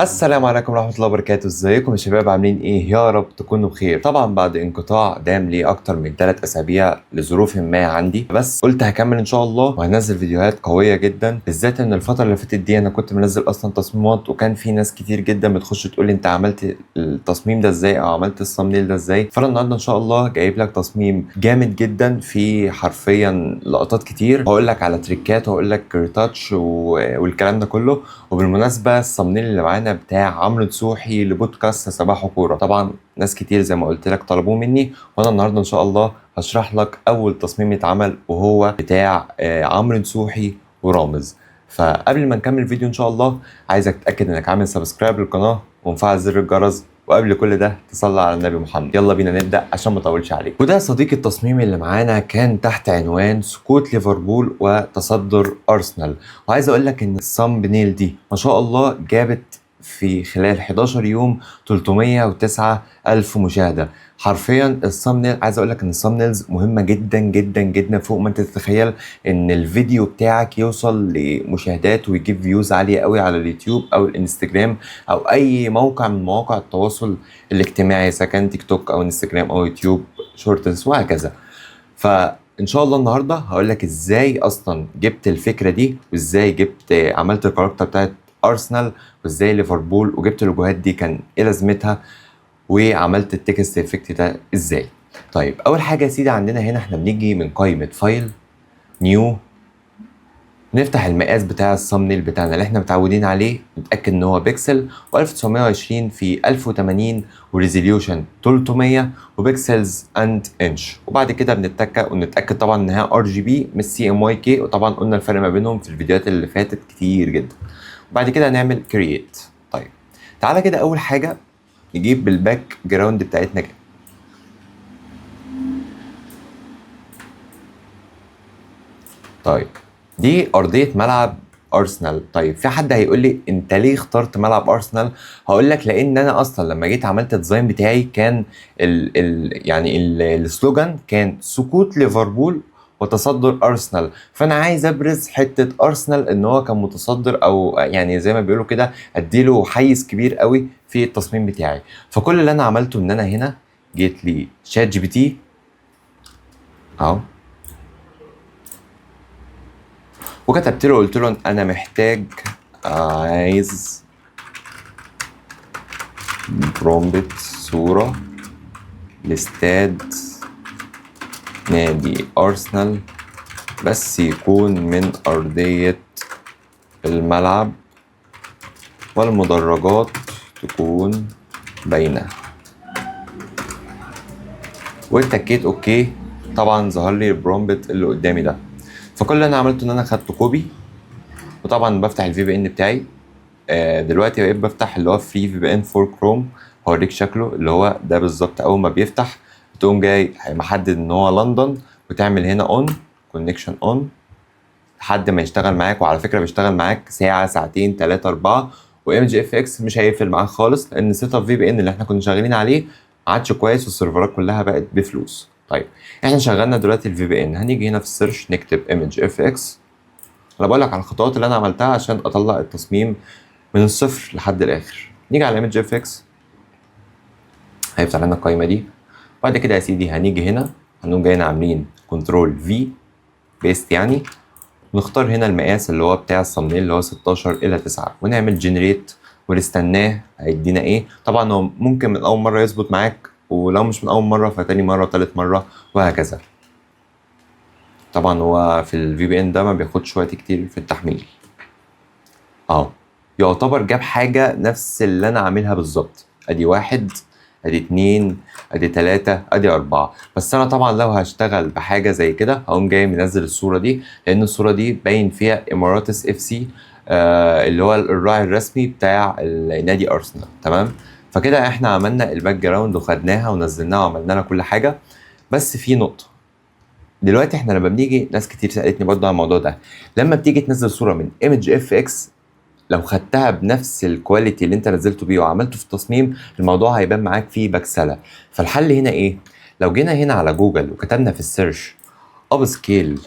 السلام عليكم ورحمة الله وبركاته. ازيكم يا شباب؟ عاملين ايه؟ يا رب تكونوا بخير. طبعا بعد انقطاع دام لي اكتر من 3 اسابيع لظروف ما عندي، بس قلت هكمل ان شاء الله وهنزل فيديوهات قوية جدا، بالذات ان الفترة اللي فاتت دي انا كنت منزل اصلا تصميمات، وكان في ناس كتير جدا بتخش تقول لي انت عملت التصميم ده ازاي او عملت الصمنيل ده ازاي. فانا النهارده ان شاء الله جايب لك تصميم جامد جدا فيه حرفيا لقطات كتير، هقول لك على تريكات وهقول لك ريتاتش والكلام ده كله. وبالمناسبة الصمنيل اللي معانا بتاع عمرو دسوحي لبودكاست صباح كورة، طبعا ناس كتير زي ما قلت لك طلبوه مني، وانا النهارده ان شاء الله هشرح لك اول تصميم اتعمل وهو بتاع عمرو دسوحي ورامز. فقبل ما نكمل الفيديو ان شاء الله عايزك تتاكد انك عامل سبسكرايب للقناه ومفعل زر الجرس، وقبل كل ده تصلي على النبي محمد. يلا بينا نبدا عشان ما اطولش عليك. وده صديقي التصميم اللي معانا كان تحت عنوان سقوط ليفربول وتصدر ارسنال، وعايز اقول لك ان الصامبنيل دي ما شاء الله جابت في خلال 11 يوم 309 ألف مشاهدة. حرفيا الصامنيل، عايز اقول لك ان الصامنيلز مهمة جدا جدا جدا فوق ما انت تتخيل. ان الفيديو بتاعك يوصل لمشاهدات ويجيب فيوز عالية قوي على اليوتيوب او الانستجرام او اي موقع من مواقع التواصل الاجتماعي، اذا كان تيك توك او انستجرام او يوتيوب شورتس وهكذا. فان شاء الله النهارده هقول لك ازاي اصلا جبت الفكره دي، وازاي عملت الكاركتر بتاعت ارسنال، وازاي ليفربول، وجبت اللوجوهات دي كان ايه لازمتها، وعملت التكست افكت ده ازاي. طيب اول حاجه يا سيدي، عندنا هنا احنا بنيجي من قائمه فايل، نيو، نفتح المقاس بتاع الثامنيل بتاعنا اللي احنا متعودين عليه، نتاكد ان هو بيكسل و1920 في 1080 وريزوليوشن 300 وبيكسلز اند انش. وبعد كده بنتك ونتاكد طبعا انها ار جي بي مش سي ام واي كي، وطبعا قلنا الفرق ما بينهم في الفيديوهات اللي فاتت كتير جدا. وبعد كده هنعمل كرييت. طيب تعالى كده اول حاجه نجيب الباك جراوند بتاعتنا كده. طيب دي أرضية ملعب أرسنال. طيب في حد هيقول لي أنت ليه اخترت ملعب أرسنال؟ هقول لك لأن أنا أصلا لما جيت عملت الديزاين بتاعي كان السلوجان كان سقوط ليفربول وتصدر أرسنال، فأنا عايز أبرز حتة أرسنال إن هو كان متصدر، أو يعني زي ما بيقولوا كده أديله حيز كبير قوي في التصميم بتاعي. فكل اللي أنا عملته إن أنا هنا جيت لي شات جي بي تي أهو، وكتبت له قلت له انا محتاج عايز برومبت صورة لاستاد نادي أرسنال، بس يكون من أرضية الملعب والمدرجات تكون باينة، واتكيت اوكي. طبعا ظهر لي البرومبت اللي قدامي ده. فكل اللي انا عملته ان انا خدته كوبي، وطبعا بفتح الفي بي ان بتاعي. دلوقتي بقيت بفتح اللي هو فري في بي ان فور كروم، هوريك شكله اللي هو ده بالظبط. اول ما بيفتح بتقوم جاي محدد ان هو لندن، وتعمل هنا اون كونكشن اون لحد ما يشتغل معاك. وعلى فكره بيشتغل معاك ساعه ساعتين 3 4، وام جي اف اكس مش هيقفل معاك خالص، لان سيت اب في بي ان اللي احنا كنا شغالين عليه ما عادش كويس، والسيرفرات كلها بقت بفلوس. طيب احنا شغلنا دلوقتي الفي بي ان، هنيجي هنا في السيرش نكتب ايمج اف اكس. انا بقول لك على الخطوات اللي انا عملتها عشان اطلع التصميم من الصفر لحد الاخر. نيجي على ايمج اف اكس، هيفتح لنا القايمه دي. بعد كده يا سيدي هنيجي هنا، هنقوم جايين عاملين كنترول في بيست يعني، نختار هنا المقاس اللي هو بتاع الصمنيل اللي هو 16 الى 9، ونعمل جنريت ونستناه هيدينا ايه. طبعا هو ممكن من اول مره يظبط معاك، ولو مش من اول مره فتاني مره وتالت مره وهكذا. طبعا هو في الفي بي ان ده ما بياخدش وقت كتير في التحميل. يعتبر جاب حاجة نفس اللي أنا عاملها بالظبط. أدي 1 أدي 2 أدي 3 أدي 4. بس أنا طبعا لو هشتغل بحاجة زي كده هقوم جاي منزل الصورة دي، لأن الصورة دي باين فيها إماراتس اف سي، اللي هو الراعي الرسمي بتاع النادي أرسنال. تمام. فكده احنا عملنا الباك جراوند وخدناها ونزلناها وعملنا لها كل حاجة. بس في نقطة دلوقتي، احنا لما بنيجي، ناس كتير سألتني برضه عن الموضوع ده، لما بتيجي تنزل صورة من ايمج اف اكس لو خدتها بنفس الكواليتي اللي انت نزلته بيه وعملته في التصميم، الموضوع هيبان معاك فيه بكسله. فالحل هنا ايه؟ لو جينا هنا على جوجل وكتبنا في السيرش اب سكيل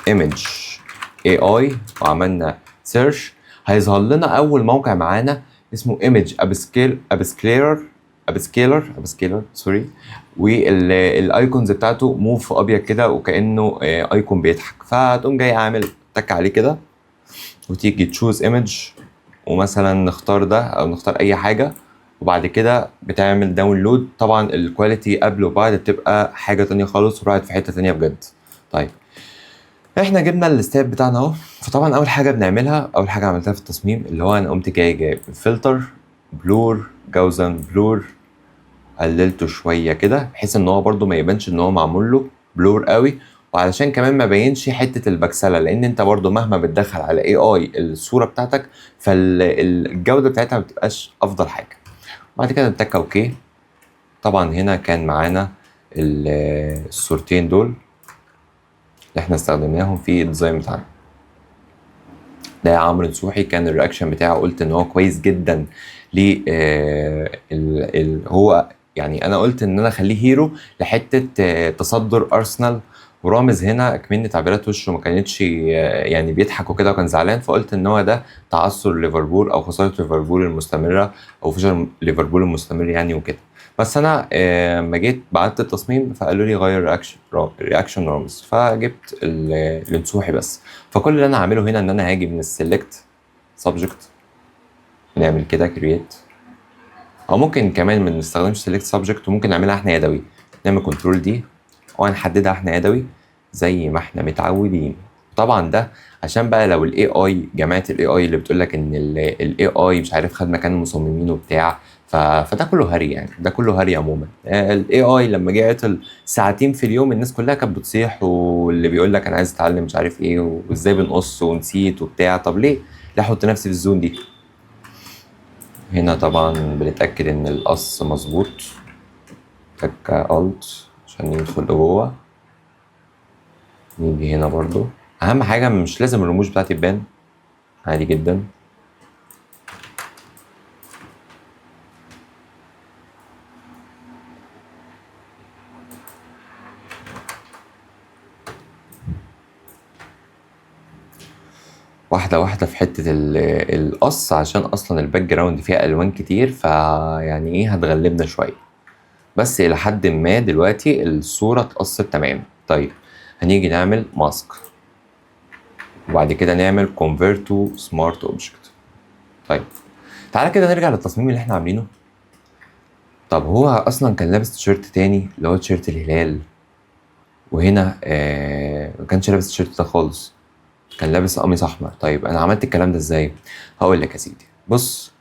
ايمج AI وعملنا سيرش، هيظهر لنا اول موقع معانا اسمه ايمج ابسكيلر سوري، والايكونز بتاعته موف في ابيض كده وكانه ايكون بيضحك. فهتقوم جاي عامل تك عليه كده وتيجي تشوز ايمج، ومثلا نختار ده او نختار اي حاجه، وبعد كده بتعمل داونلود. طبعا الكواليتي قبل وبعد بتبقى حاجه تانية خالص وراحت في حته تانية بجد. طيب احنا جبنا الستاب بتاعنا اهو. فطبعا اول حاجه بنعملها، اول حاجه عملتها في التصميم، اللي هو انا قمت جايب فلتر بلور جاوزن بلور، قللته شويه كده بحيث ان هو برده ما يبانش ان هو معمول له بلور قوي، وعلشان كمان ما بينش حته البكسله، لان انت برده مهما بتدخل على AI الصوره بتاعتك فالجوده بتاعتها ما بتبقاش افضل حاجه. بعد كده نتك اوكي. طبعا هنا كان معانا الصورتين دول اللي احنا استخدمناهم في الديزاين بتاعنا. ده عمرو نصوحي كان الرياكشن بتاعه قلت ان هو كويس جدا. ليه هو يعني انا قلت ان انا اخليه هيرو لحته تصدر ارسنال، ورامز هنا كمان تعبيرات وشه ما كانتش يعني بيضحك وكده وكان زعلان، فقلت ان هو ده تعثر ليفربول او خساره ليفربول المستمره او فشل ليفربول المستمر يعني وكده. بس انا لما جيت بعت التصميم فقالوا لي غير رياكشن رامز، فجبت النصوحي بس. فكل اللي انا هعمله هنا ان انا هاجي من السلكت سبجكت، نعمل كده كرييت، او ممكن كمان ما نستخدمش سيلكت سبجكت وممكن نعملها احنا يدوي، نعمل كنترول دي وهنحددها احنا يدوي زي ما احنا متعودين. طبعا ده عشان بقى لو الاي اي، جماعه الاي اي اللي بتقول لك ان الاي اي مش عارف خد مكان المصممين وبتاع، فده كله هري يعني، ده كله هري عموما. الاي اي لما جه عطل ساعتين في اليوم الناس كلها كانت بتصيح، واللي بيقول لك انا عايز اتعلم مش عارف ايه وازاي بنقص ونسيت وبتاع. طب ليه احط نفسي في الزون دي؟ هنا طبعا بنتأكد ان القص مظبوط، تك الت عشان ندخل لجوه. نيجي هنا برضو، اهم حاجة مش لازم الرموش بتاعتي تبان، عادي جدا. واحدة واحدة في حتة القص، عشان اصلا الباك جراوند فيها الوان كتير فيعني ايه هتغلبنا شوية، بس الى حد ما دلوقتي الصورة اتقصت تمام. طيب هنيجي نعمل ماسك، وبعد كده نعمل convert to smart object. طيب تعالى كده نرجع للتصميم اللي احنا عاملينه. طب هو اصلا كان لابس تيشيرت تاني اللي هو تيشيرت الهلال، وهنا ما كانش لابس التيشيرت ده خالص، كان لابس قميص احمر. طيب انا عملت الكلام ده ازاي؟ هقول لك يا سيدي. بص،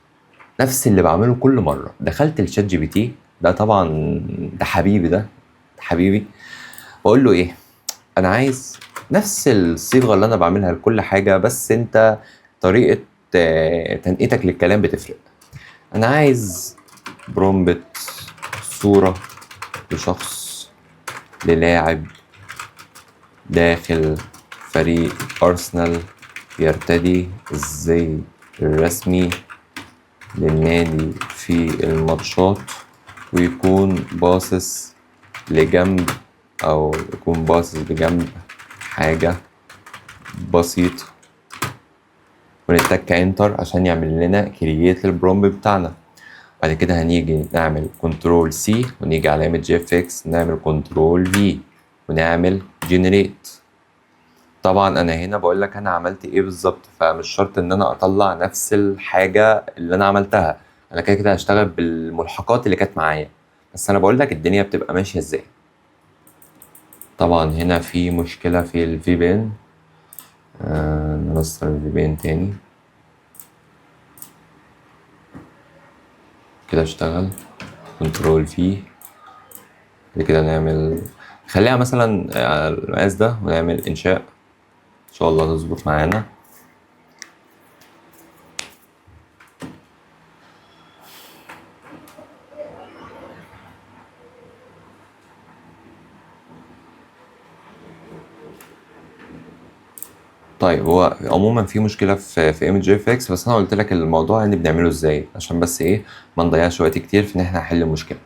نفس اللي بعمله كل مره، دخلت الشات جي بي تي، ده طبعا ده حبيبي، ده حبيبي، بقول له ايه، انا عايز نفس الصيغه اللي انا بعملها لكل حاجه، بس انت طريقه تنقيتك للكلام بتفرق. انا عايز برومبت صوره لشخص للاعب داخل فريق أرسنال يرتدي الزي الرسمي للنادي في الماتشات، ويكون باصص لجنب أو يكون باصص بجنب حاجة بسيطة، ونتك انتر عشان يعمل لنا كرييت البرومب بتاعنا. بعد كده هنيجي نعمل كنترول سي ونيجي على ايمج اف اكس نعمل كنترول في ونعمل جنريت. طبعا انا هنا بقول لك انا عملت ايه بالظبط، فمش شرط ان انا اطلع نفس الحاجه اللي انا عملتها، انا كده كده هشتغل بالملحقات اللي كانت معايا، بس انا بقول لك الدنيا بتبقى ماشيه ازاي. طبعا هنا في مشكله في الفي بي ان، نوصل الفي بي ان تاني كده اشتغل. كنترول في، بعد كده نعمل خليها مثلا المقاس ده ونعمل انشاء، ان شاء الله تظبط معانا. طيب هو عموما في مشكله في ايمج اف اكس، بس انا قلت لك الموضوع يعني بنعمله ازاي عشان بس ايه ما نضيعش وقت كتير في ان احنا نحل المشكله.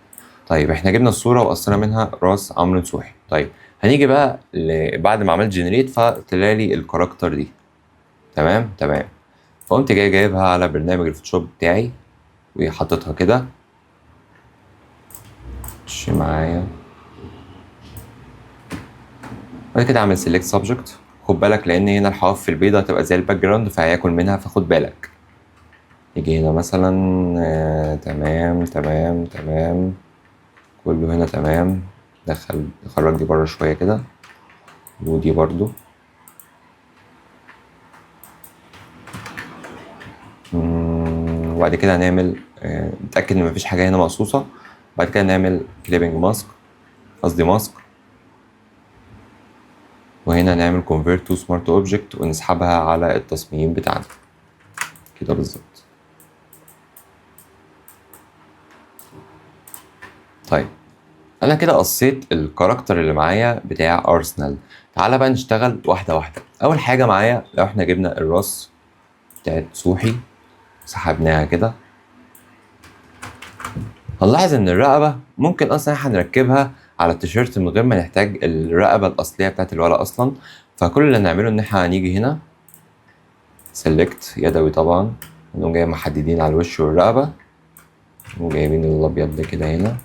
طيب احنا جبنا الصوره وقصينا منها راس عمرو نصوحي. طيب هنيجي بقى بعد ما عملت جنريت فطلع لي الكاركتر دي. تمام تمام. فقمت جايبها على برنامج الفوتوشوب بتاعي وحطيتها كده. ماشي معايا. بعد كده اعمل سيلكت سبجكت. خد بالك لان هنا الحواف البيضاء هتبقى زي الباك جراوند فهياكل منها، فخد بالك. يجي هنا مثلا تمام تمام تمام، كله هنا تمام. نخرج دي بره شويه كده، ودي برضو. وبعد كده هنعمل نتأكد ان مفيش حاجة هنا مقصوصة. بعد كده نعمل كليبنج ماسك، قصدي ماسك. وهنا نعمل convert to smart object ونسحبها على التصميم بتاعنا كده بالظبط. طيب انا كده قصيت الكاركتر اللي معايا بتاع ارسنال. تعالى بقى نشتغل واحدة واحدة. اول حاجة معايا لو احنا جبنا الراس بتاعت سوحي سحبناها كده، هنلاحظ ان الرقبة ممكن اصلا احنا نركبها على التيشيرت من غير ما نحتاج الرقبة الاصلية بتاعت الولد اصلا. فكل اللي نعمله ان احنا هنيجي هنا سيلكت يدوي طبعا، نقوم جاي محددين على الوش والرقبة وجايبين الابيض ده كده هنا.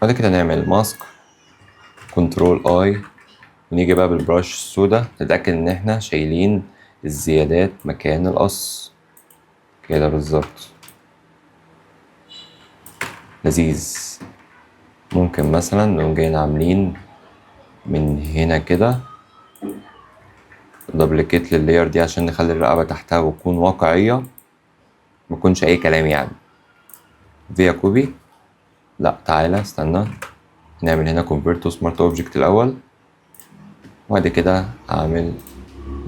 بعد كده نعمل ماسك كنترول اي، ونيجي بقى بالبراش السودا نتأكد ان احنا شايلين الزيادات مكان القص كده بالظبط. لذيذ. ممكن مثلا نقوم جايين عاملين من هنا كده دبليكيت لللاير دي عشان نخلي الرقبة تحتها وتكون واقعية، ميكونش أي كلام يعني. فيا كوبي، لأ تعالى استنى، نعمل هنا convert to smart object الأول، وبعد كده هعمل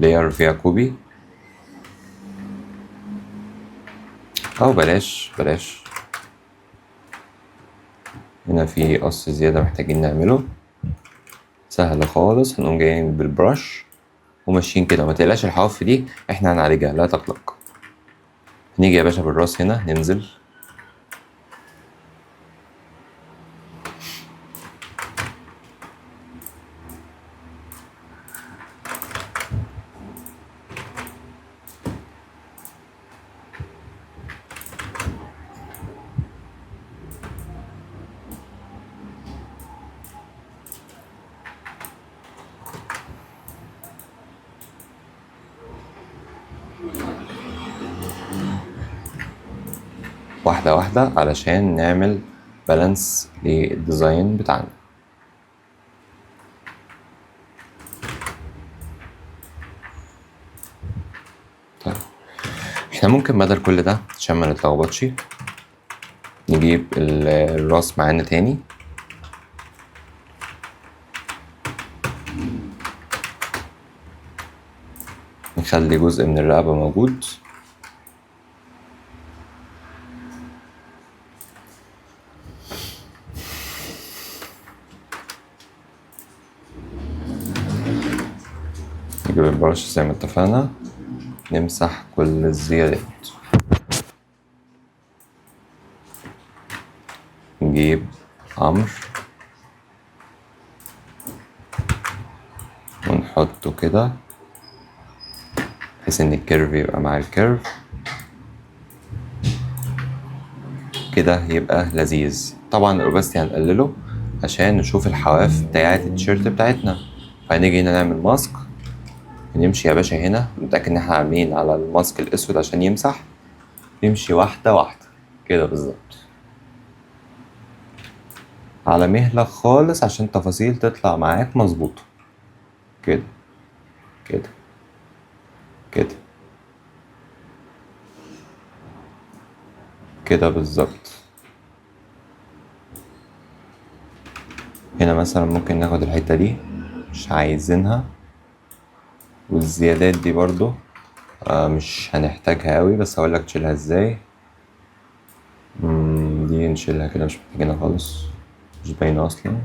layer فيا كوبي. أو بلاش هنا في قص زيادة محتاجين نعمله، سهل خالص. هنقوم جايين بالبرش وماشيين كده، ما تقلقش الحواف دي احنا هنعالجها لا تقلق. نيجي يا باشا بالراس هنا ننزل واحدة واحدة علشان نعمل بالانس للديزاين بتاعنا. طيب احنا ممكن بدل كل ده عشان ما نتلخبطش نجيب الراس معانا تاني، نخلي جزء من الرقبة موجود، نجيب البرش زي ما اتفقنا نمسح كل الزيادات، نجيب عمرو ونحطه كده بحيث ان الكيرف يبقى مع الكيرف كده يبقى لذيذ. طبعا الاوباستي هنقلله عشان نشوف الحواف بتاعت التيشيرت بتاعتنا. فهنيجي هنا نعمل ماسك ونمشي يا باشا هنا نتأكد ان احنا عاملين على الماسك الاسود عشان يمسح، نمشي واحدة واحدة كده بالظبط على مهلك خالص عشان التفاصيل تطلع معاك مظبوطة كده كده كده كده بالظبط. هنا مثلا ممكن ناخد الحتة دي مش عايزينها، والزيادات دي برضو مش هنحتاجها قوي، بس هقولك تشيلها ازاي. دي نشيلها كده مش محتاجينها خالص، مش باينة اصلا.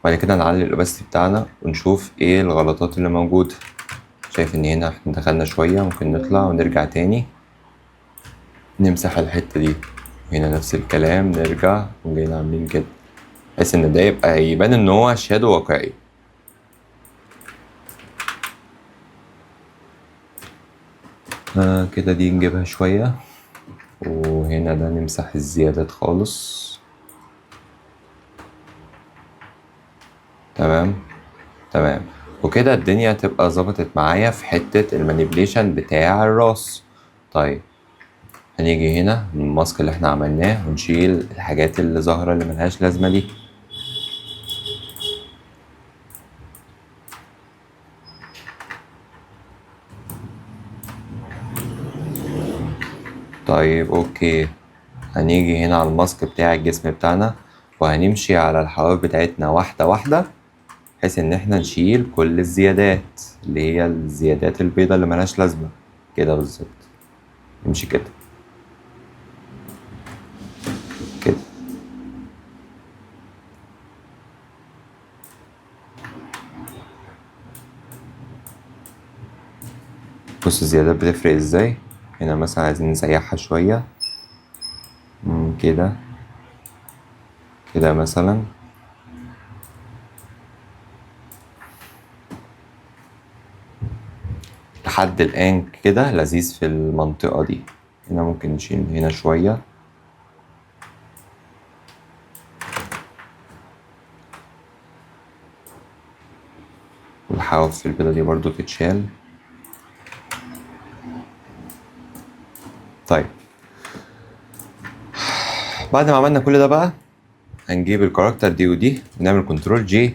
بعد كده نعلي الاوباستي بتاعنا ونشوف ايه الغلطات اللي موجودة. شايف ان هنا احنا دخلنا شوية، ممكن نطلع ونرجع تاني. نمسح الحتة دي، هنا نفس الكلام، نرجع وجايين عاملين كده بحيث ان ده يبقى يبان ان هو شادو واقعي. كده دي نجيبها شوية، وهنا ده نمسح الزيادات خالص. تمام تمام. وكده الدنيا تبقى ظبطت معايا في حتة المانيبيليشن بتاع الراس. طيب هنيجي هنا من الماسك اللي احنا عملناه ونشيل الحاجات اللي ظاهرة اللي ملهاش لازمة دي. طيب اوكي، هنيجي هنا على الماسك بتاع الجسم بتاعنا وهنمشي على الحواف بتاعتنا واحدة واحدة، بحيث ان احنا نشيل كل الزيادات اللي هي الزيادات البيضة اللي ملهاش لازمة. كده بالظبط، نمشي كده كده. بص الزيادات بتفرق ازاي. هنا مثلا عايزين نسيحها شوية كده كده مثلا. لحد الآن كده لذيذ في المنطقة دي. هنا ممكن نشيل هنا شوية، والحواف في البيضة دي برضو تتشال. طيب بعد ما عملنا كل ده بقى هنجيب الكاركتر دي ودي ونعمل كنترول جي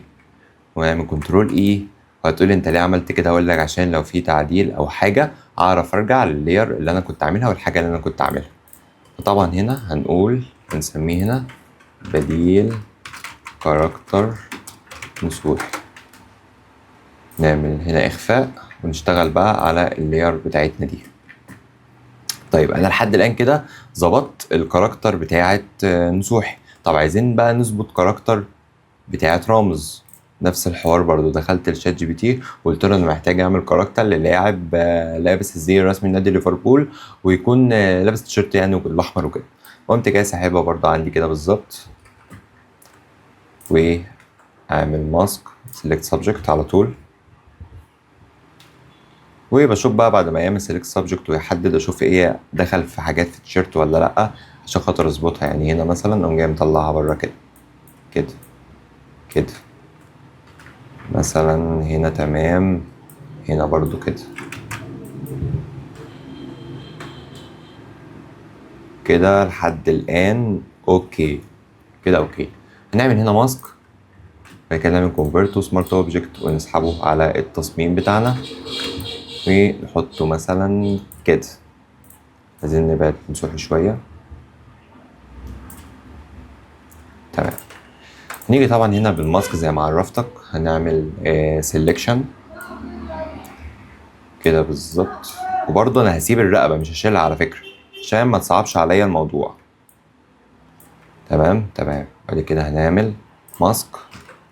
ونعمل كنترول اي. وهتقولي انت ليه عملت كده؟ هقول لك عشان لو في تعديل او حاجة اعرف ارجع لللاير اللي انا كنت عاملها والحاجة اللي انا كنت عاملها. فطبعا هنا هنقول هنسميه هنا بديل كاركتر مسؤول. نعمل هنا اخفاء ونشتغل بقى على اللاير بتاعتنا دي. طيب انا لحد الان كده ظبطت الكاركتر بتاعت نصوحي. طب عايزين بقى نظبط كاركتر بتاعت رامز. نفس الحوار برضو، دخلت الشات جي بي تي وقلت له انا محتاج اعمل كاركتر للاعب لابس الزي الرسمي لنادي ليفربول ويكون لابس تيشيرت يعني الاحمر وكده. قمت جاي ساحبها برضو عندي كده بالظبط، واعمل ماسك سيلكت سبجكت على طول، وبشوف بقى بعد ما يعمل سيلكت سبجكت ويحدد اشوف ايه دخل في حاجات في التيشيرت ولا لا عشان خاطر اظبطها. يعني هنا مثلا اقوم جاي مطلعها بره كده كده كده مثلا. هنا تمام، هنا برضو كده كده لحد الان اوكي. كده اوكي. هنعمل هنا ماسك، بعد كده نعمل كونفرت تو سمارت اوبجكت ونسحبه على التصميم بتاعنا ونحطه مثلا كده. عايزين نبعد نسوح شويه. تمام. نيجي طبعا هنا بالماسك زي ما عرفتك هنعمل سيلكشن كده بالظبط. وبرضه انا هسيب الرقبه مش هشيلها على فكره عشان ما تصعبش عليا الموضوع. تمام تمام. بعد كده هنعمل ماسك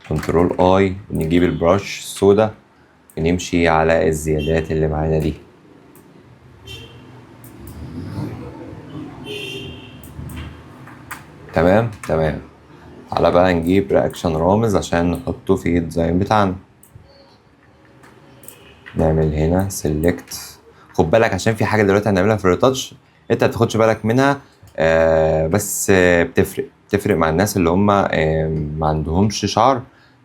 كنترول اي ونجيب البراش السودا ونمشي على الزيادات اللي معانا دي. تمام تمام. تعالى بقى نجيب رياكشن رامز عشان نحطه في الديزاين بتاعنا. نعمل هنا سيلكت. خد بالك عشان في حاجه دلوقتي هنعملها في الريتاتش انت ما تاخدش بالك منها. بس بتفرق مع الناس اللي هم ما عندهمش شعر.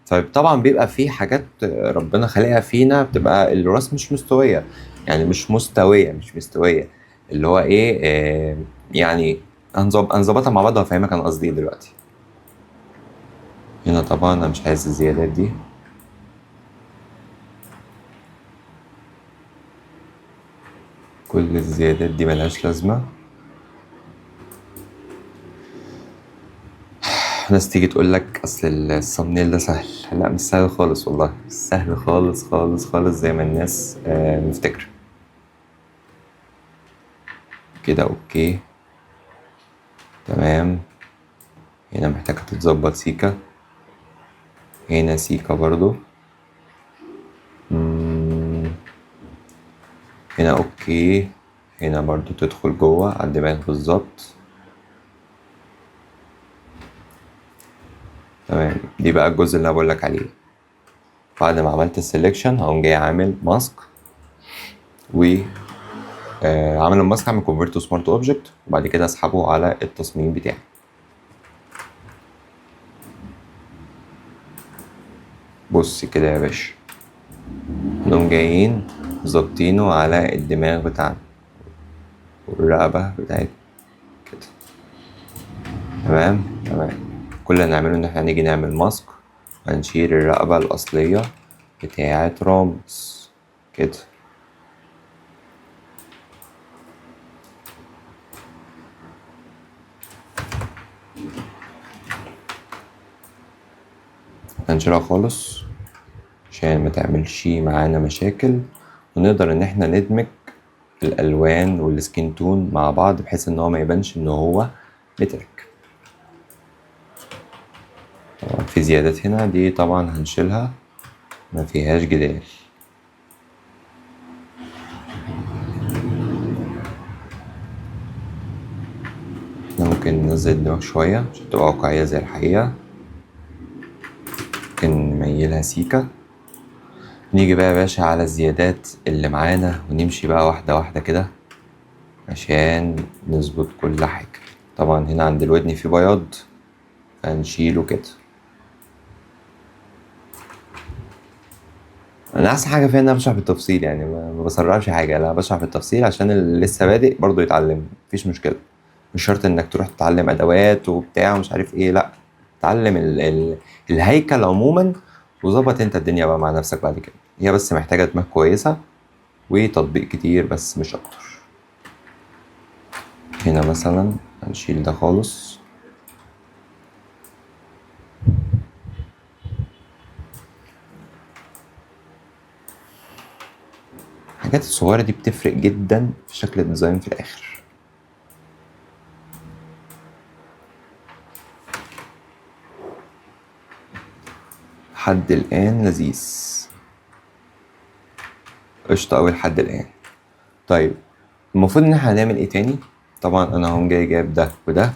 فطبعا بيبقى في حاجات ربنا خلقها فينا بتبقى الراس مش مستويه. يعني مش مستويه اللي هو ايه يعني هنظبطها مع بعض وهفهمك انا قصدي ايه دلوقتي. هنا طبعا انا مش عايز الزيادات دي. كل الزيادات دي ملهاش لازمة. ناس تيجي تقول لك اصل الصمنيل ده سهل. لا مش سهل خالص والله، مش سهل خالص خالص خالص زي ما الناس مفتكرة. كده اوكي تمام. هنا محتاجة تتظبط سيكا، هنا سيكا برضو. هنا اوكي، هنا برضو تدخل جوه على الدماغ بالظبط. تمام، دي بقى الجزء اللي انا بقولك عليه. بعد ما عملت السلكشن هقوم جاي عامل ماسك، و عامل الماسك، عامل كونفرت تو سمارت اوبجكت، وبعد كده اسحبه على التصميم بتاعي. بص كده يا باشا، نقوم جايين ظابطينه على الدماغ بتاعنا والرقبة بتاعتنا كده. تمام تمام. كل اللي نعمله ان احنا هنيجي نعمل ماسك، هنشيل الرقبة الأصلية بتاعة رامز كده. هنشيلها خالص عشان ما تعملش معانا مشاكل، ونقدر ان احنا ندمج الالوان والسكين تون مع بعض بحيث ان هو ما يبانش ان هو مترك. طبعا في زيادات هنا دي طبعا هنشيلها، ما فيهاش جدال. ممكن ننزل الدماغ شوية عشان تبقى واقعية زي الحقيقة، ممكن نميلها سيكا. نيجي بقى يا باشا على الزيادات اللي معانا ونمشي بقى واحدة واحدة كده عشان نظبط كل حاجة. طبعا هنا عند الودن في بياض، هنشيله كده. انا احسن حاجه فيها ان انا بشرح بالتفصيل، يعني ما بسرعش حاجه، لا بشرح بالتفصيل عشان اللي لسه بادئ برضه يتعلم، مفيش مشكله. مش شرط انك تروح تتعلم ادوات وبتاع ومش عارف ايه، لا، اتعلم الهيكل عموما، وظبط انت الدنيا بقى مع نفسك بعد كده. هي بس محتاجه دماغ كويسه وتطبيق كتير بس مش اكتر. هنا مثلا هنشيل ده خالص. الحاجات الصغيره دي بتفرق جدا في شكل الديزاين في الاخر. لحد الآن لذيذ، قشطة أوي لحد الآن. طيب المفروض إن احنا هنعمل إيه تاني؟ طبعا أنا هقوم جاي جايب ده وده،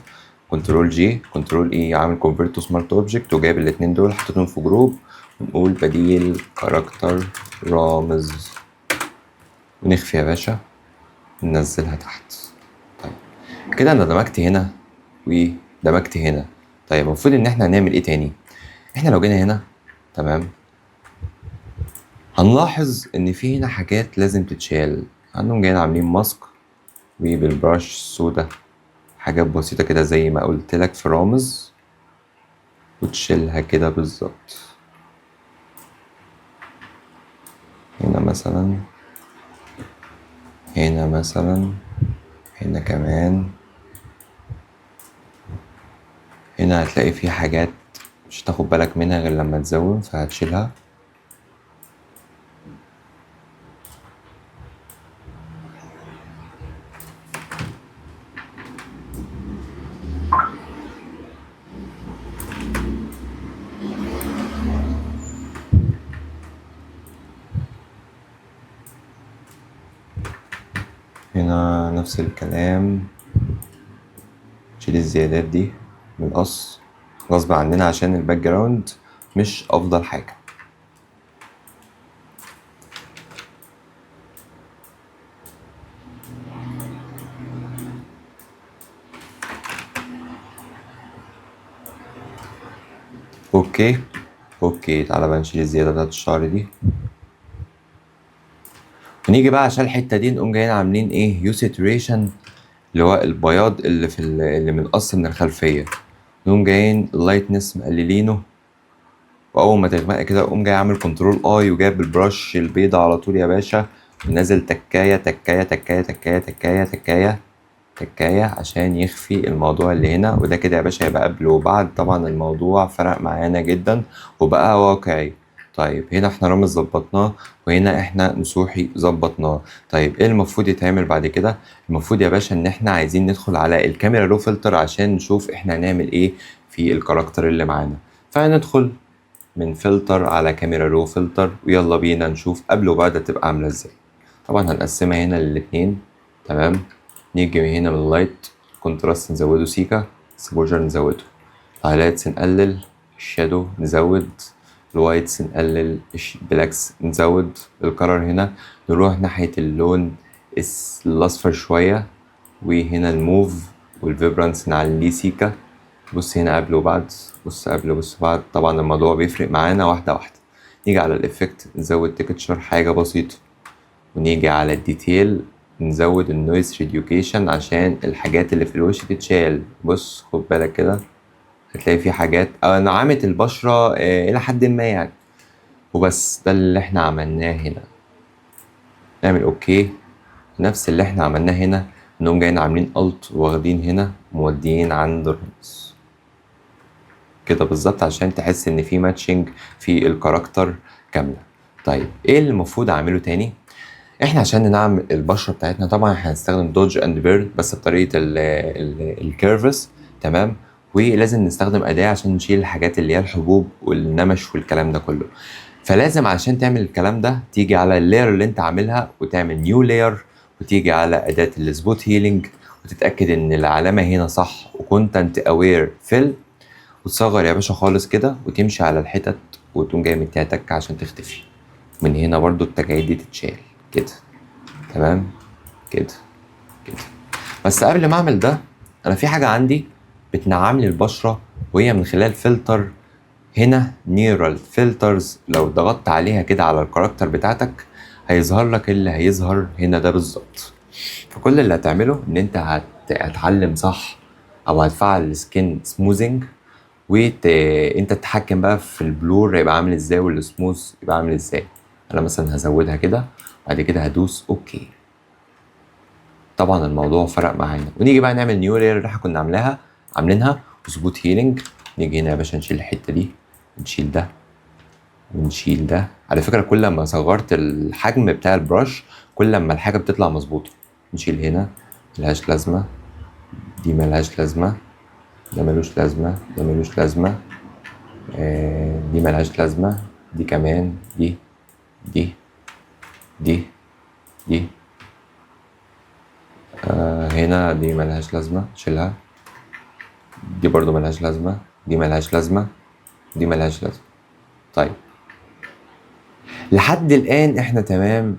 كنترول جي كنترول إي، عامل كونفرت تو سمارت أوبجكت، وجايب الاتنين دول حطيتهم في جروب، ونقول بديل كاركتر رامز، ونخفي يا باشا وننزلها تحت. طيب كده أنا دمجت هنا ودمجت هنا. طيب المفروض إن احنا هنعمل إيه تاني؟ احنا لو جينا هنا، تمام، هنلاحظ ان في هنا حاجات لازم تتشال. عندهم جايين عاملين ماسك وبالبراش السودا، حاجات بسيطة كده زي ما قلت لك في رامز، وتشيلها كده بالظبط. هنا مثلا، هنا مثلا، هنا كمان. هنا هتلاقي في حاجات مش هتاخد بالك منها غير لما تزوم، فهتشيلها. هنا نفس الكلام، نشيل الزيادات دي من القص غصب عننا عشان الباك جراوند مش افضل حاجة. اوكي تعالى بقى نشيل الزيادة بتاعت الشعر دي، ونيجي بقى عشان الحتة دي نقوم جايين عاملين ايه، يو ساتوريشن، اللي هو البياض اللي في اللي من القص من الخلفية. نقوم جايين اللايتنس مقللينه، واول ما تغمق كده اقوم جاي عامل كنترول اي، وجايب البرش البيضة على طول يا باشا، ونازل تكاية تكاية تكاية تكاية تكاية تكاية تكاية عشان يخفي الموضوع اللي هنا. وده كده يا باشا هيبقى قبل وبعد. طبعا الموضوع فرق معانا جدا وبقى واقعي. طيب هنا احنا رامز ظبطناه، وهنا احنا نصوحي ظبطناه. طيب ايه المفروض يتعمل بعد كده؟ المفروض يا باشا ان احنا عايزين ندخل على الكاميرا رو فلتر عشان نشوف احنا هنعمل ايه في الكاركتر اللي معانا. فهندخل من فلتر على كاميرا رو فلتر، ويلا بينا نشوف قبل وبعد تبقى عاملة ازاي. طبعا هنقسمها هنا للاتنين، تمام. نيجي هنا من اللايت كونتراست نزوده سيكا، اكسبوجر نزوده، الهايلايتس نقلل، الشادو نزود، الوايتس نقلل، البلاكس نزود، الكرر هنا نروح ناحية اللون الأصفر شوية، وهنا الموف والفيبرانس نعليه سيكا. بص هنا قبل وبعد، بص قبل بص بعد، طبعا الموضوع بيفرق معانا واحدة واحدة. نيجي على الإفكت نزود تكتشر حاجة بسيطة، ونيجي على الديتيل نزود النويز ريديوكيشن عشان الحاجات اللي في الوش تتشال. بص خد بالك كده، هتلاقي في حاجات نعامة البشرة إلى حد ما يعني. وبس ده اللي احنا عملناه هنا. نعمل اوكي. نفس اللي احنا عملناه هنا، انهم جايين عاملين الت واخدين هنا موديين عند الرمز كده بالظبط، عشان تحس ان في ماتشنج في الكاركتر كاملة. طيب ايه اللي المفروض اعمله تاني؟ احنا عشان نعمل البشرة بتاعتنا طبعا احنا هنستخدم دوج اند بيرد بس بطريقة الكيرفس، تمام. ولازم نستخدم أداة عشان نشيل الحاجات اللي هي الحبوب والنمش والكلام ده كله. فلازم عشان تعمل الكلام ده تيجي على اللاير اللي انت عاملها وتعمل نيو لاير، وتيجي على أداة السبوت هيلينج وتتأكد ان العلامة هنا صح وكونتنت اوير فيل، وتصغر يا باشا خالص كده وتمشي على الحتت وتقوم جاي مديها تك عشان تختفي. من هنا برضو التجاعيد دي تتشال كده، تمام كده كده. بس قبل ما اعمل ده انا في حاجه عندي بتنعم لي البشره، وهي من خلال فلتر هنا نيورال فلترز. لو ضغطت عليها كده على الكاركتر بتاعتك هيظهر لك اللي هيظهر هنا ده بالظبط. فكل اللي هتعمله ان انت هتعلم صح او هتفعل السكين سموزنج، انت تتحكم بقى في البلور يبقى عامل ازاي والسموث يبقى عامل ازاي. انا مثلا هزودها كده، بعد كده هدوس اوكي. طبعا الموضوع فرق معانا. ونيجي بقى نعمل نيو لاير اللي احنا كنا عاملينها وسبوت هيلينج. نيجي هنا يا باشا نشيل الحته دي، نشيل ده ونشيل ده. على فكره كل ما صغرت الحجم بتاع البراش كل ما الحاجه بتطلع مظبوطه. نشيل هنا ملهاش لازمه، دي ملهاش لازمه، ده ملوش لازمه، ده ملوش لازمه، دي ملهاش لازمه، دي كمان، دي دي دي هنا دي ملهاش لازمه شيلها، دي برضو ملهاش لازمة، دي ملهاش لازمة، دي ملهاش لازمة. طيب لحد الآن احنا تمام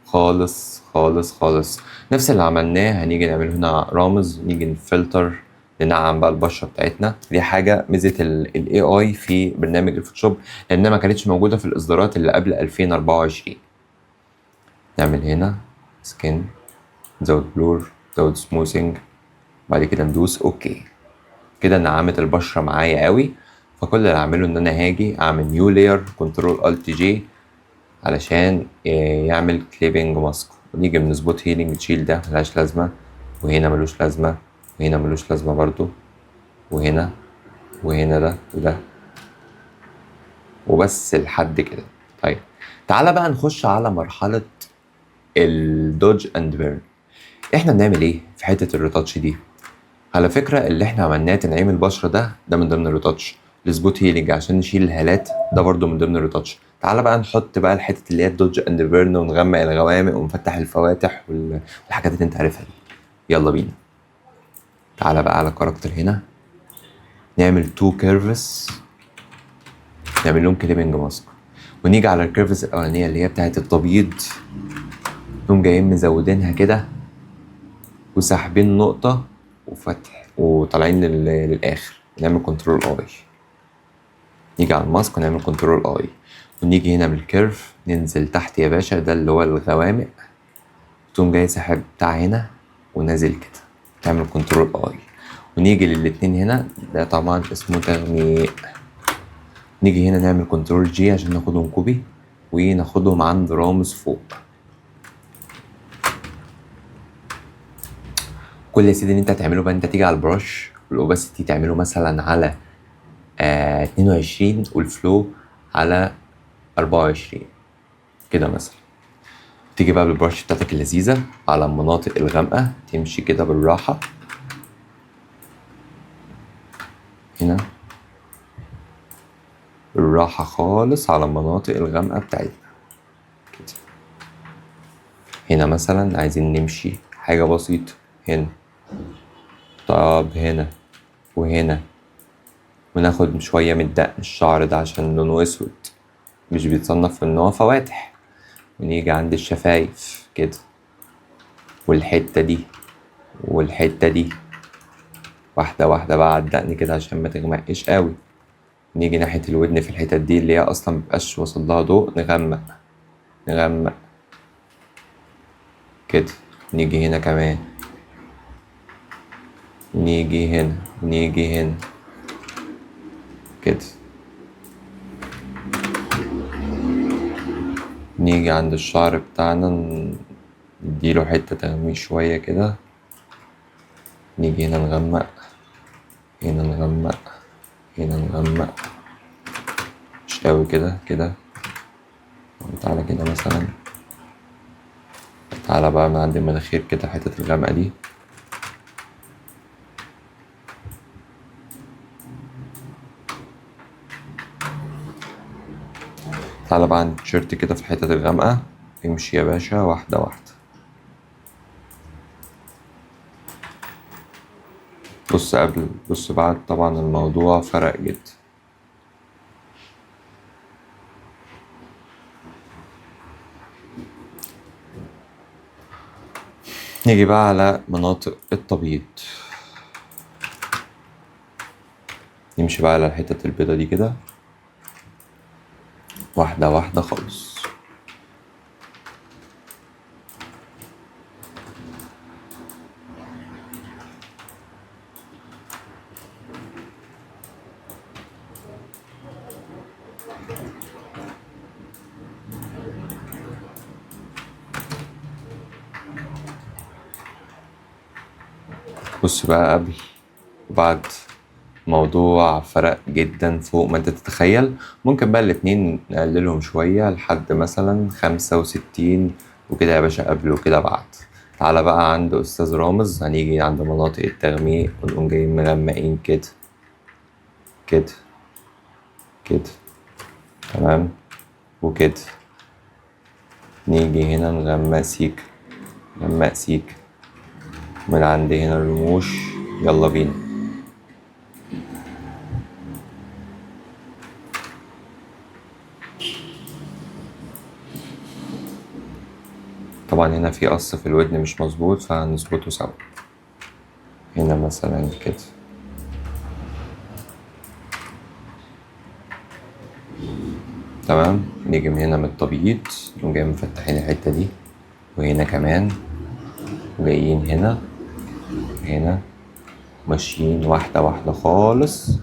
خالص خالص خالص. نفس اللي عملناه هنيجي نعمل هنا رامز، نيجي نفلتر ننعم بقى البشرة بتاعتنا. دي حاجة ميزة ال AI في برنامج الفوتوشوب لأنها ما كانتش موجودة في الإصدارات اللي قبل 2024. نعمل هنا سكين، نزود بلور، نزود سموثينج، بعد كده ندوس اوكي. كده نعمت البشرة معايا قوي. فكل اللي اعمله ان انا هاجي اعمل نيو لاير كنترول الت جي علشان يعمل كليبنج ماسك، ونيجي من سبوت هيلينج نشيل ده ملهاش لازمة، وهنا ملوش لازمة، وهنا ملوش لازمة برضو، وهنا وهنا ده وده، وبس لحد كده. طيب تعالى بقى نخش على مرحلة الدوج اند بيرن. احنا بنعمل ايه في حتة الريتاتش دي؟ على فكرة اللي احنا عملناه تنعيم البشرة ده من ضمن الريتاتش. السبوت هيلينج عشان نشيل الهالات ده برضو من ضمن الريتاتش. تعالى بقى نحط بقى الحتة اللي هي الدوج اند بيرن ونغمق الغوامق ونفتح الفواتح والحاجات اللي انت عارفها دي. يلا بينا. تعالى بقى على الكاركتر هنا، نعمل تو كيرفز، نعمل لهم كليبنج ماسك، ونيجي على الكيرفز الاولانية اللي هي بتاعت التبييض، نقوم جايين مزودينها كده وساحبين نقطة وفتح وطالعين للآخر. نعمل كنترول اي، نيجي على الماسك ونعمل كنترول اي، ونيجي هنا بالكيرف ننزل تحت يا باشا، ده اللي هو الغوامق، تقوم جاي ساحب بتاع هنا ونازل كده، تعمل كنترول اي، ونيجي للاتنين هنا ده طبعا اسمه تغميق. نيجي هنا نعمل كنترول جي عشان ناخدهم كوبي وناخدهم عند رامز فوق. كل يا سيدي اللي انت هتعمله بقى انت تيجي على البرش والاوباسيتي تعمله مثلا على 22 والفلو على 24 كده مثلا. تيجي بقى بالبرش بتاعتك اللذيذة على المناطق الغامقة، تمشي كده بالراحة هنا، بالراحة خالص على المناطق الغامقة بتاعتنا كده. هنا مثلا عايزين نمشي حاجة بسيطة هنا. طب هنا وهنا، وناخد شوية من دقن الشعر ده عشان لونه اسود، مش بيتصنف ان هو فواتح. ونيجي عند الشفايف كده، والحتة دي والحتة دي، واحدة واحدة بقى على الدقن كده عشان ما تغمقش قوي. نيجي ناحية الودن في الحتت دي اللي هي اصلا مبقاش وصل لها ضوء، نغمق نغمق كده. نيجي هنا كمان، نيجي هنا، نيجي هنا كده. نيجي عند الشعر بتاعنا نديله حتة تغميق شوية كده. نيجي هنا نغمق، هنا نغمق، هنا نغمق، مش قوي كده كده. تعالى كده مثلا، تعالى بقى من عند المناخير كده حتة الغامقة دي. تعالى بقى عند التيشيرت كده في الحتة الغامقة. امشي يا باشا واحدة واحدة. بص قبل بص بعد، طبعا الموضوع فرق جدا. نيجي بقى على مناطق التبييض. نمشي بقى على الحتة البيضة دي كده واحدة واحدة خالص. بص بقى قبل وبعد، موضوع فرق جدا فوق ما انت تتخيل. ممكن بقى الاتنين نقللهم شوية لحد مثلا 65 وكده يا باشا، قبل وكده بعد. تعالى بقى عند أستاذ رامز، هنيجي عند مناطق التغميق ونقوم جايين مغمقين كده كده كده، تمام، وكده. نيجي هنا نغمق سيك، نغمق سيك من عند هنا الرموش. يلا بينا. طبعا هنا في قص في الودن مش مظبوط، فهنظبطه سوا. هنا مثلا كده، تمام. نيجي من هنا من التبييض نقوم جاي مفتحين الحتة دي، وهنا كمان، وجايين هنا هنا، ماشيين واحدة واحدة خالص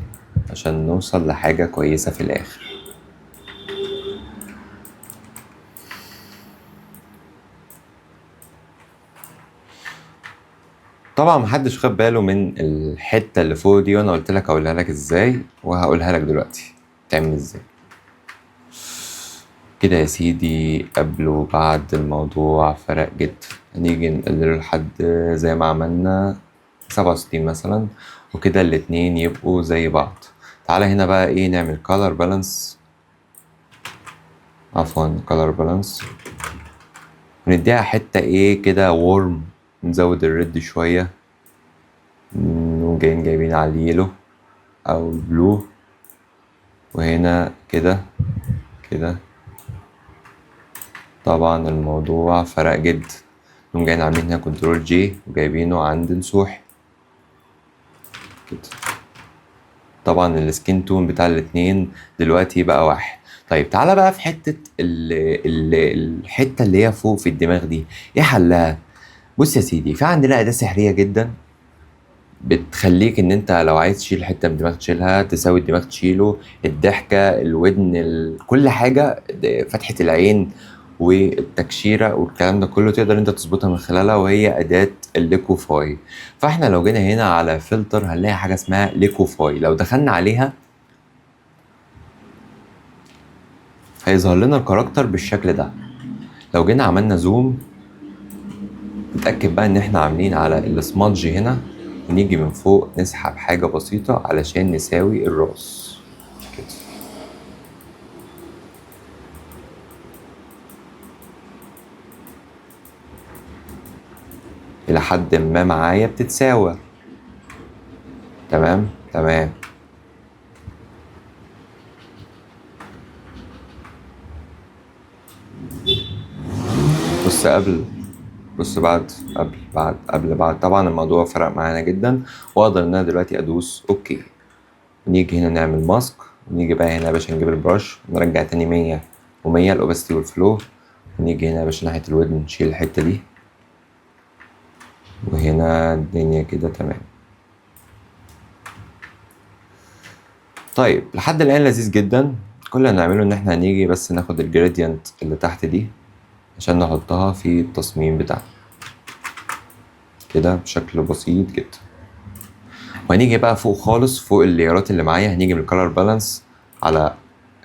عشان نوصل لحاجة كويسة في الآخر. طبعا محدش خد باله من الحتة اللي فوق دي، وانا قلت لك اقولها لك ازاي، وهقولها لك دلوقتي تعمل ازاي. كده يا سيدي، قبل وبعد الموضوع فرق جدا. هنيجي نقلله لحد زي ما عملنا 67 مثلا، وكده الاتنين يبقوا زي بعض. تعالى هنا بقى ايه، نعمل color balance، عفوا color balance، ونديها حتة ايه كده warm، نزود الريد شوية، وجايين جايبين على اليلو او البلو، وهنا كده كده. طبعا الموضوع فرق جدا. نقوم جايين عاملين هنا كنترول جي وجايبينه عند نسوح كده. طبعا السكين تون بتاع الاتنين دلوقتي بقى واحد. طيب تعالى بقى في حتة الحتة اللي هي فوق في الدماغ دي، ايه حلها؟ بص يا سيدي، في عندنا أداة سحرية جدا بتخليك ان انت لو عايز تشيل حتة من الدماغ تشيلها، تساوي الدماغ تشيله، الضحكة، الودن، كل حاجة، فتحة العين والتكشيرة والكلام ده كله تقدر انت تظبطها من خلالها، وهي أداة الليكوفاي. فاحنا لو جينا هنا على فلتر هنلاقي حاجة اسمها ليكوفاي. لو دخلنا عليها هيظهر لنا الكاركتر بالشكل ده. لو جينا عملنا زوم نتأكد بقى ان احنا عاملين على السمادج هنا، ونيجي من فوق نسحب حاجة بسيطة علشان نساوي الراس كده. إلى لحد ما معايا بتتساوى. تمام تمام. بص قبل، بص بعد، قبل بعد طبعا الموضوع فرق معانا جدا. واقدر ان انا دلوقتي ادوس اوكي، ونيجي هنا نعمل ماسك، ونيجي بقى هنا يا باشا نجيب البرش ونرجع تاني 100 و100 الاوبستي والفلو، ونيجي هنا يا باشا ناحية الودن نشيل الحتة دي، وهنا الدنيا كده تمام. طيب لحد الآن لذيذ جدا. كل اللي هنعمله ان احنا هنيجي بس ناخد الجريدينت اللي تحت دي عشان نحطها في التصميم بتاعنا كده بشكل بسيط جدا. وهنيجي بقى فوق خالص، فوق الليرات اللي معايا، هنيجي من الكالر بالانس على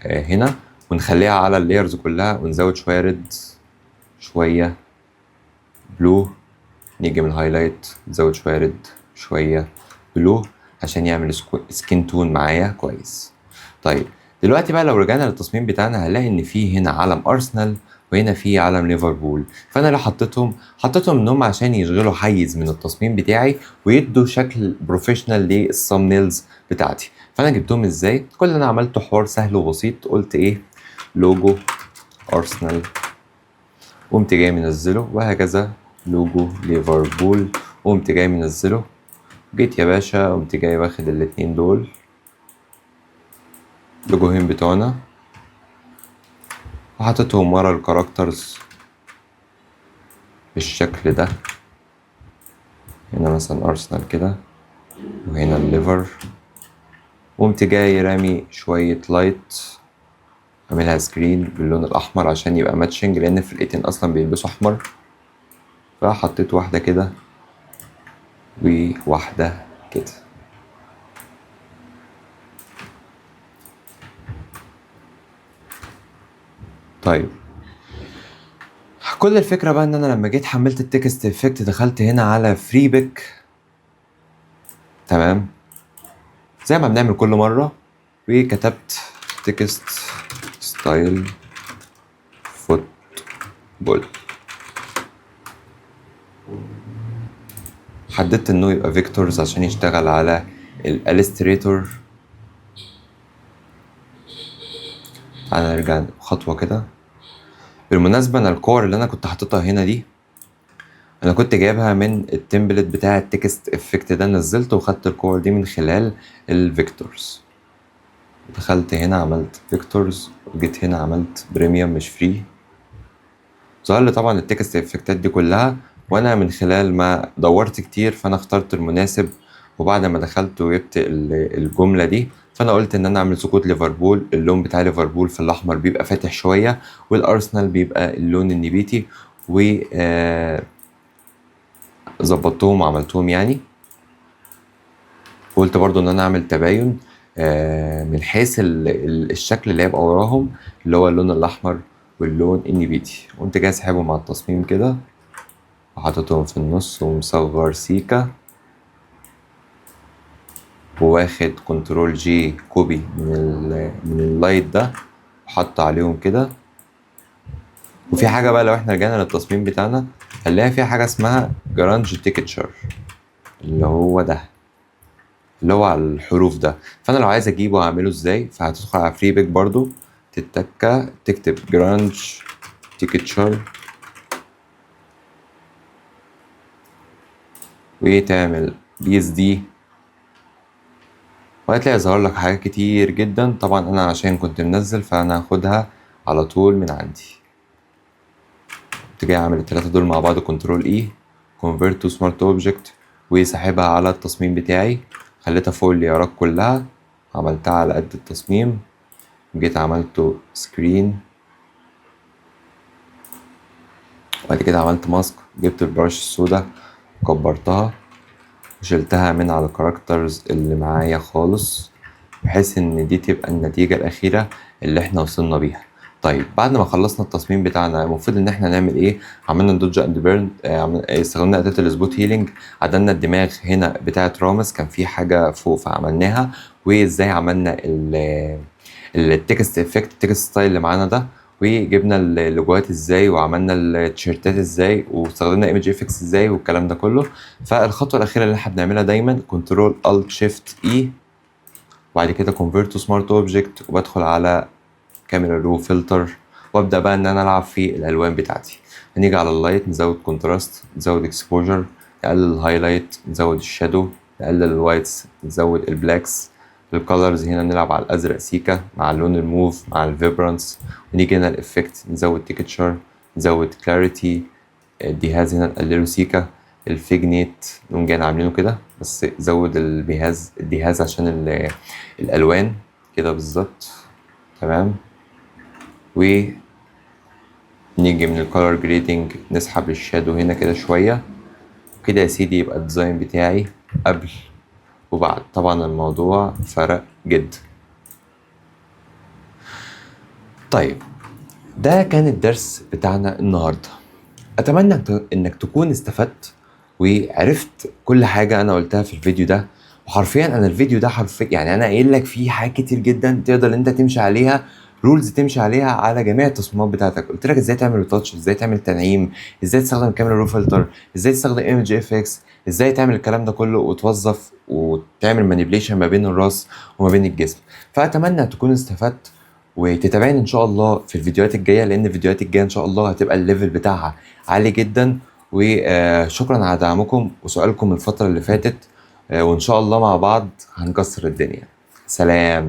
هنا، ونخليها على اللايرز كلها، ونزود شوية ريد شوية بلو. نيجي من الهايلايت نزود شوية ريد شوية بلو عشان يعمل سكين تون معايا كويس. طيب دلوقتي بقى لو رجعنا للتصميم بتاعنا هنلاقي ان في هنا علم ارسنال وهنا في علم ليفربول. فانا لو حطيتهم انهم عشان يشغلوا حيز من التصميم بتاعي ويدوا شكل بروفيشنال للثامبنيلز بتاعتي. فانا جبتهم ازاي؟ كل اللي انا عملته حوار سهل وبسيط، قلت ايه؟ لوجو ارسنال، قمت جاي منزله، وهكذا لوجو ليفربول قمت جاي منزله. جيت يا باشا قمت جاي واخد الاتنين دول لوجوهين بتوعنا وحطيتهم ورا الكاركترز بالشكل ده. هنا مثلا ارسنال كده، وهنا الليفر. قمت جاي رامي شوية لايت عاملها سكرين باللون الاحمر عشان يبقى ماتشنج، لان الفرقتين اصلا بيلبسوا احمر. فحطيت واحدة كده وواحدة كده. طيب كل الفكرة بقى ان انا لما جيت حملت التكست افكت دخلت هنا على فري بيك، تمام، زي ما بنعمل كل مرة، وكتبت تكست ستايل فوتبول. حددت انه يبقى فيكتورز عشان يشتغل على الالستريتور. تعالى نرجع خطوة كده. بالمناسبة انا الكور اللي انا كنت حاططها هنا دي انا كنت جايبها من التمبلت بتاع التكست افكت ده، نزلته وخدت الكور دي من خلال الفيكتورز. دخلت هنا عملت فيكتورز، وجيت هنا عملت بريميوم مش فري. ظهر لي طبعا التكست افكتات دي كلها، وانا من خلال ما دورت كتير فانا اخترت المناسب. وبعد ما دخلت وجبت الجملة دي، فانا قلت ان انا اعمل سقوط ليفربول. اللون بتاع ليفربول في الاحمر بيبقى فاتح شوية، والارسنال بيبقى اللون النبيتي. و ظبطتهم وعملتهم يعني. وقلت برضو ان انا اعمل تباين من حيث الشكل اللي هيبقى وراهم، اللي هو اللون الاحمر واللون النبيتي. قمت جاي اسحبهم على التصميم كده وحاططهم في النص ومصغر سيكا، وواخد كنترول جي كوبي من اللايت ده وحط عليهم كده. وفي حاجة بقى لو احنا رجعنا للتصميم بتاعنا هنلاقي فيها حاجة اسمها جرانج تيكتشر، اللي هو ده، اللي هو على الحروف ده. فانا لو عايز اجيبه اعمله ازاي؟ فهتدخل على فري بيك برضو، تتكة تكتب جرانج تيكتشر وتعمل بي اس دي، وهتلاقي يظهر لك حاجات كتير جدا. طبعا انا عشان كنت منزل فانا هاخدها على طول من عندي. كنت جاي اعمل التلاتة دول مع بعض، كنترول اي كونفيرت تو سمارت اوبجكت، وسحبها على التصميم بتاعي. خليتها فوق الليارات كلها، عملتها على قد التصميم، جيت عملته سكرين. وبعد كده عملت ماسك، جبت البرش السودا كبرتها وشلتها من على الكاركترز اللي معايا خالص، بحيث ان دي تبقى النتيجة الاخيرة اللي احنا وصلنا بيها. طيب بعد ما خلصنا التصميم بتاعنا المفروض ان احنا نعمل ايه؟ عملنا دوج اند بيرن، استخدمنا اداة السبوت هيلينج، عدلنا الدماغ هنا بتاعة رامز، كان في حاجة فوق فعملناها. وازاي عملنا التكست افكت، التكست ستايل اللي معانا ده، وجبنا اللوجوهات ازاي، وعملنا التيشيرتات ازاي، واستخدمنا ايمج افكس ازاي، والكلام ده كله. فالخطوه الاخيره اللي احنا بنعملها دايما كنترول الت شيفت اي، وبعد كده كونفيرت تو سمارت اوبجكت، وبدخل على كاميرا رو فلتر، وابدا بقى ان انا العب في الالوان بتاعتي. هنيجي على اللايت، نزود كونتراست، نزود اكسبوجر، نقلل الهايلايت، نزود الشادو، نقلل الوايتس، نزود البلاكس. الكالرز هنا نلعب على الازرق سيكا مع اللون الموف مع الفيبرانس. ونيجي هنا الافكت، نزود تكتشر، نزود كلاريتي. الديهاز هنا نقلله سيكا. الفيجنيت نقوم جايين عاملينه كده، بس زود الديهاز عشان الالوان كده بالظبط. تمام. ونيجي من الكولر جريدنج نسحب الشادو هنا كده شوية كده يا سيدي. يبقى الديزاين بتاعي قبل وبعد. طبعا الموضوع فرق جدا. طيب، ده كان الدرس بتاعنا النهاردة. أتمنى إنك تكون استفدت وعرفت كل حاجة أنا قلتها في الفيديو ده. وحرفيا أنا الفيديو ده حرفيا يعني أنا قايل لك فيه حاجات كتير جدا تقدر أنت تمشي عليها، رولز تمشي عليها على جميع التصميمات بتاعتك. قلت لك ازاي تعمل ريتاتش، ازاي تعمل تنعيم، ازاي تستخدم كاميرا رو فلتر، ازاي تستخدم ايمج اف اكس، ازاي تعمل الكلام ده كله وتوظف وتعمل مانيبيليشن ما بين الراس وما بين الجسم. فأتمنى تكون استفدت وتتابعني ان شاء الله في الفيديوهات الجايه، لان الفيديوهات الجايه ان شاء الله هتبقى الليفل بتاعها عالي جدا. وشكرا على دعمكم وسؤالكم الفتره اللي فاتت. وان شاء الله مع بعض هنكسر الدنيا. سلام.